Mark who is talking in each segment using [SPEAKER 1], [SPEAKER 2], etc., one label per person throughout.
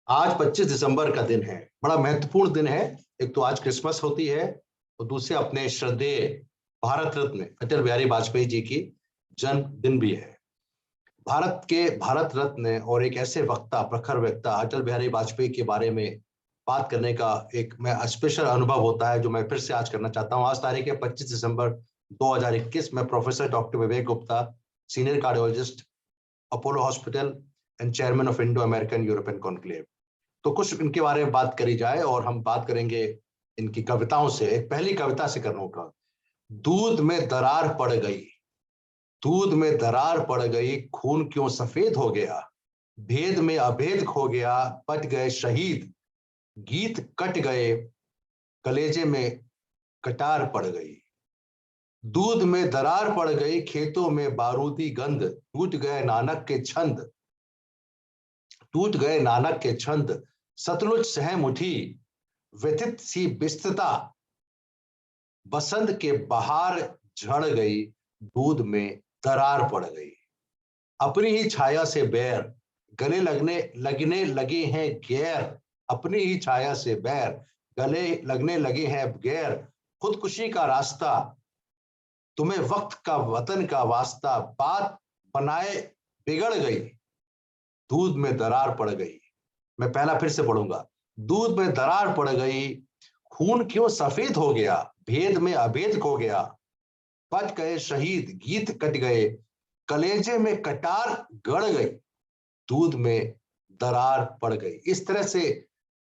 [SPEAKER 1] आज 25 दिसंबर का दिन है। बड़ा महत्वपूर्ण दिन है। एक तो आज क्रिसमस होती है और दूसरे अपने श्रद्धेय भारत रत्न अटल बिहारी वाजपेयी जी की जन्मदिन भी है। भारत रत्न और एक ऐसे वक्ता, प्रखर वक्ता अटल बिहारी वाजपेयी के बारे में बात करने का एक मैं स्पेशल अनुभव होता है, जो मैं फिर से आज करना चाहता हूँ। आज तारीख है 25 दिसंबर 2021। मैं professor doctor Vivek Gupta, senior cardiologist, Apollo hospital and chairman of Indo American European conclave. तो कुछ इनके बारे में बात करी जाए और हम बात करेंगे इनकी कविताओं से। एक पहली कविता से करना होगा। दूध में दरार पड़ गई, दूध में दरार पड़ गई, खून क्यों सफेद हो गया, भेद में अभेद खो गया, पट गए शहीद, गीत कट गए, कलेजे में कटार पड़ गई। दूध में दरार पड़ गई, खेतों में बारूदी गंध, टूट गए नानक के छंद, टूट गए नानक के छंद, सतलुज सहम उठी, व्यथित सी बिस्तता, बसंत के बहार झड़ गई, दूध में दरार पड़ गई। अपनी ही छाया से बैर, गले लगने लगे हैं गैर, अपनी ही छाया से बैर, गले लगने लगे हैं गैर, खुदकुशी का रास्ता, तुम्हें वक्त का वतन का वास्ता, बात बनाए बिगड़ गई, दूध में दरार पड़ गई। मैं पहला फिर से पढ़ूंगा। दूध में दरार पड़ गई, खून क्यों सफेद हो गया, भेद में अभेद खो गया, पट गए शहीद, गीत कट गए, कलेजे में कटार गड़ गई, दूध में दरार पड़ गई। इस तरह से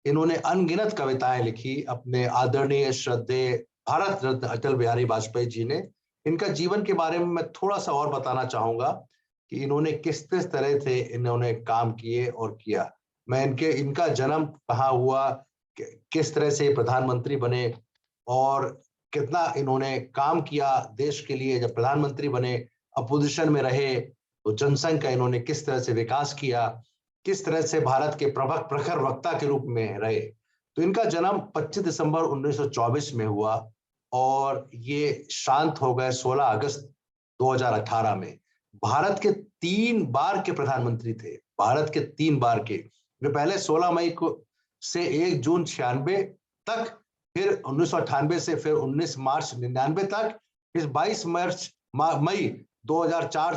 [SPEAKER 1] इन्होंने अनगिनत कविताएं लिखी अपने आदरणीय श्रद्धेय भारत रत्न अटल बिहारी वाजपेयी जी ने। इनका जीवन के बारे में मैं थोड़ा सा और बताना चाहूंगा कि इन्होंने किस किस तरह से इन्होंने काम किए और किया। मैं इनका जन्म कहाँ हुआ, किस तरह से प्रधानमंत्री बने और कितना इन्होंने काम किया देश के लिए। जब प्रधानमंत्री बने, अपोजिशन में रहे, तो जनसंघ का इन्होंने किस तरह से विकास किया, किस तरह से भारत के प्रखर वक्ता के रूप में रहे। तो इनका जन्म 25 दिसंबर 1924 में हुआ और ये शांत हो गए 16 अगस्त 2018 में। भारत के 3 बार के प्रधानमंत्री थे, भारत के 3 बार के। वे पहले 16 मई को से 1 जून 96 तक, फिर 1998 से फिर 19 मार्च 99 तक, फिर 22 मई 2004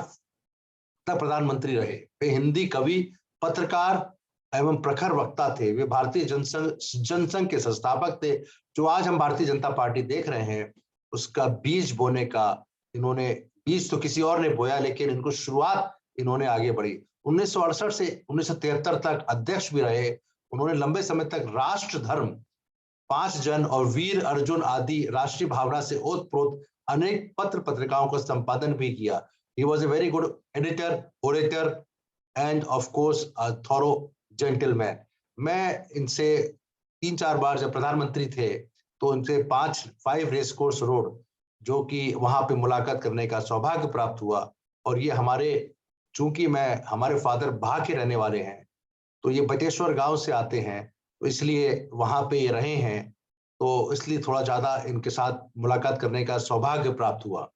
[SPEAKER 1] तक प्रधानमंत्री रहे। वे हिंदी कवि, पत्रकार एवं प्रखर वक्ता थे। वे भारतीय जनसंघ के संस्थापक थे। जो आज हम भारतीय जनता पार्टी देख रहे हैं, उसका बीज बोने का इन्होंने, बीज तो किसी और ने बोया, लेकिन इनको शुरुआत इन्होंने आगे बढ़ी। 1968 से 1973 तक अध्यक्ष भी रहे। उन्होंने लंबे समय तक राष्ट्र धर्म, 5 जन और वीर अर्जुन आदि राष्ट्रीय भावना से ओतप्रोत अनेक पत्र पत्रिकाओं का संपादन भी किया। He was a very good editor, orator, and of course a thorough gentleman. मैं इनसे 3-4 बार जब प्रधानमंत्री थे तो इनसे 5 रेस कोर्स रोड, जो कि वहां पे मुलाकात करने का सौभाग्य प्राप्त हुआ। और ये चूंकि मैं हमारे फादर भा के रहने वाले हैं, तो ये बटेश्वर गांव से आते हैं, तो इसलिए वहां पे ये रहे हैं, तो इसलिए थोड़ा ज्यादा इनके साथ मुलाकात करने का सौभाग्य प्राप्त हुआ।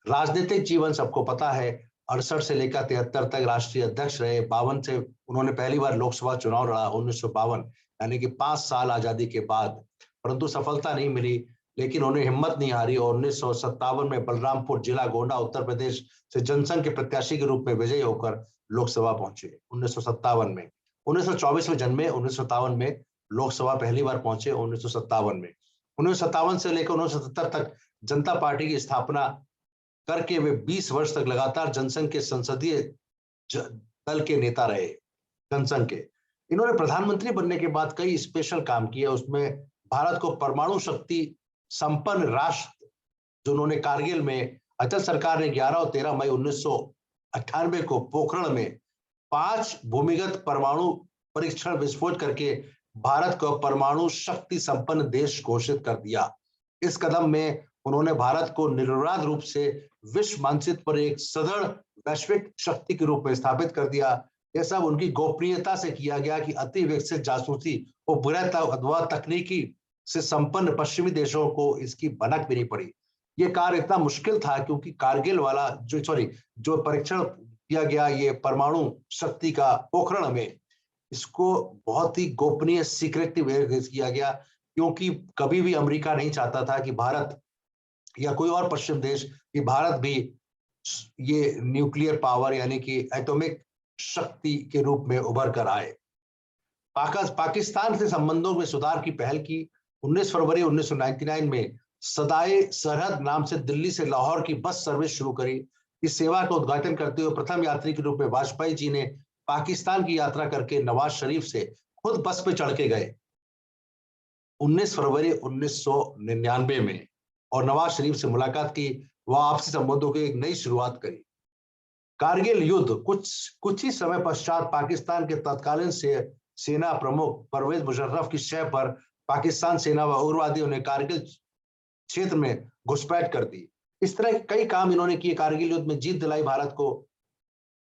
[SPEAKER 1] राजनीतिक जीवन सबको पता है, 68 से लेकर 73 तक राष्ट्रीय अध्यक्ष रहे। 52 से उन्होंने पहली बार लोकसभा चुनाव लड़ा, 1952, यानी कि 5 साल आजादी के बाद, परंतु सफलता नहीं मिली। लेकिन उन्हें हिम्मत नहीं हारी और 1957 में बलरामपुर जिला गोंडा उत्तर प्रदेश से जनसंघ के प्रत्याशी के रूप में विजयी होकर लोकसभा पहुंचे 1957 में। 1924 में जन्मे, 1957 में लोकसभा पहली बार पहुंचे 1957 में। 1957 से लेकर 1977 तक जनता पार्टी की स्थापना करके वे 20 वर्ष तक लगातार जनसंघ के संसदीय दल के नेता रहे, जनसंघ के। इन्होंने प्रधानमंत्री बनने के बाद कई स्पेशल काम किए। उसमें भारत को परमाणु शक्ति संपन्न राष्ट्र, जो उन्होंने कारगिल में, अटल सरकार ने 11 और 13 मई 1998 को पोखरण में 5 भूमिगत परमाणु परीक्षण विस्फोट करके भारत को परमाणु शक्ति संपन्न देश घोषित कर दिया। इस कदम में उन्होंने भारत को निर्विवाद रूप से विश्व मानचित्र पर एक सदृढ़ वैश्विक शक्ति के रूप में स्थापित कर दिया। यह सब उनकी गोपनीयता से किया गया कि अति विकसित जासूसी और तकनीकी से संपन्न पश्चिमी देशों को इसकी भनक भी नहीं पड़ी। ये कार्य इतना मुश्किल था क्योंकि कारगिल वाला जो परीक्षण किया गया, ये परमाणु शक्ति का पोखरण में, इसको बहुत ही गोपनीय सीक्रेटिव किया गया, क्योंकि कभी भी अमेरिका नहीं चाहता था कि भारत या कोई और पश्चिम देश, कि भारत भी ये न्यूक्लियर पावर यानी कि एटॉमिक शक्ति के रूप में उभर कर आए। पाकिस्तान से संबंधों में सुधार की पहल की। 19 फरवरी 1999 में सदाए सरहद नाम से दिल्ली से लाहौर की बस सर्विस शुरू करी। इस सेवा का उद्घाटन करते हुए प्रथम यात्री के रूप में वाजपेयी जी ने पाकिस्तान की यात्रा करके नवाज शरीफ से खुद बस पे चढ़ के गए 19 फरवरी 1999 में, और नवाज शरीफ से मुलाकात की। वह आपसी संबंधों की एक नई शुरुआत करी। कारगिल युद्ध कुछ ही समय पश्चात पाकिस्तान के तत्कालीन सेना प्रमुख परवेज मुशर्रफ की शय पर पाकिस्तान सेना व उग्रवादियों ने कारगिल क्षेत्र में घुसपैठ कर दी। इस तरह के कई काम इन्होंने किए। कारगिल युद्ध में जीत दिलाई भारत को।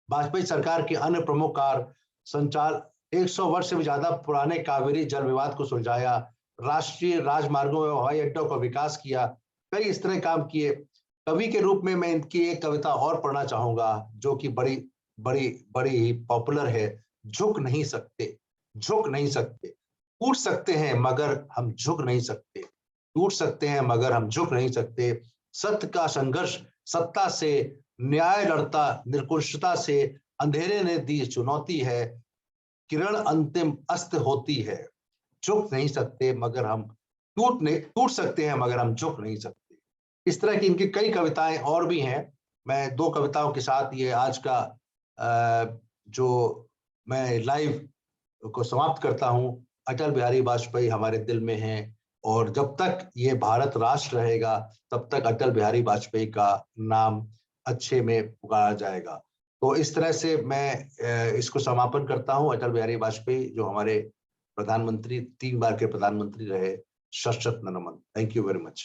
[SPEAKER 1] वाजपेयी सरकार के अन्य प्रमुख कार्य संचाल 100 वर्ष से भी ज्यादा पुराने कावेरी जल विवाद को सुलझाया, राष्ट्रीय राजमार्गों एवं हवाई अड्डों का विकास किया, कई इस तरह काम किए। कवि के रूप में मैं इनकी एक कविता और पढ़ना चाहूंगा जो कि बड़ी बड़ी बड़ी ही पॉपुलर है। झुक नहीं सकते, झुक नहीं सकते, टूट सकते हैं मगर हम झुक नहीं सकते, टूट सकते हैं मगर हम झुक नहीं सकते। सत्य का संघर्ष सत्ता से, न्याय लड़ता निर्कुशलता से, अंधेरे ने दी चुनौती है, किरण अंतिम अस्त होती है। झुक नहीं सकते मगर हम टूट सकते हैं मगर हम झुक नहीं सकते। इस तरह की इनकी कई कविताएं और भी हैं। मैं दो कविताओं के साथ ये आज का जो मैं लाइव को समाप्त करता हूं। अटल बिहारी वाजपेयी हमारे दिल में हैं, और जब तक ये भारत राष्ट्र रहेगा तब तक अटल बिहारी वाजपेयी का नाम अच्छे में पुकारा जाएगा। तो इस तरह से मैं इसको समापन करता हूं। अटल बिहारी वाजपेयी जो हमारे प्रधानमंत्री, 3 बार के प्रधानमंत्री रहे, शत शत नमन। Thank you very much.